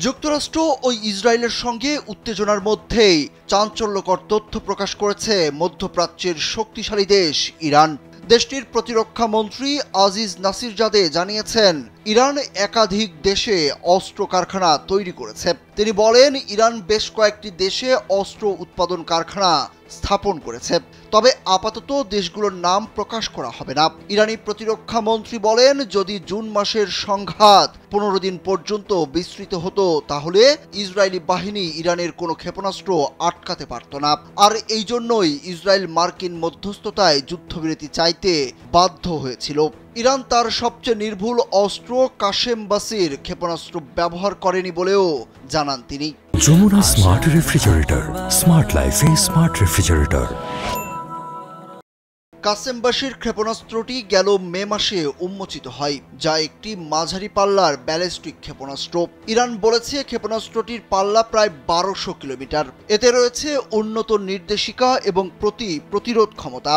যুক্তরাষ্ট্র ও ইসরায়েলের সঙ্গে উত্তেজনার মধ্যেই চাঞ্চল্যকর তথ্য প্রকাশ করেছে মধ্যপ্রাচ্যের শক্তিশালী দেশ ইরান। দেশটির প্রতিরক্ষা মন্ত্রী আজিজ নাসিরজাদে জানিয়েছেন, ইরান একাধিক দেশে অস্ত্র কারখানা তৈরি করেছে। তিনি বলেন, ইরান বেশ কয়েকটি দেশে অস্ত্র উৎপাদন কারখানা স্থাপন করেছে, তবে আপাতত দেশগুলোর নাম প্রকাশ করা হবে না। ইরানি প্রতিরক্ষা মন্ত্রী বলেন, যদি জুন মাসের সংঘাত 15 দিন পর্যন্ত বিস্তৃত হতো তাহলে ইসরায়েলি বাহিনী ইরানের কোনো ক্ষেপণাস্ত্র আটকাতে পারত না। আর এই জন্যই ইসরায়েল মার্কিন মধ্যস্থতায় যুদ্ধবিরতি চাইতে বাধ্য হয়েছিল। ইরান তার সবচেয়ে নির্ভুল অস্ত্র কাশেম বাসির ক্ষেপণাস্ত্র ব্যবহার করেনি বলেও জানান তিনি। যমুনা স্মার্ট রেফ্রিজারেটর, স্মার্ট লাইফে স্মার্ট রেফ্রিজারেটর। কাসেম বাসির ক্ষেপণাস্ত্রটি গেল মে মাসে উন্মোচিত হয়, যা একটি মাঝারি পাল্লার ব্যালিস্টিক ক্ষেপণাস্ত্র। ইরান বলেছে ক্ষেপণাস্ত্রটির পাল্লা প্রায় 1200 কিলোমিটার। এতে রয়েছে উন্নত নির্দেশিকা এবং প্রতিরোধ ক্ষমতা।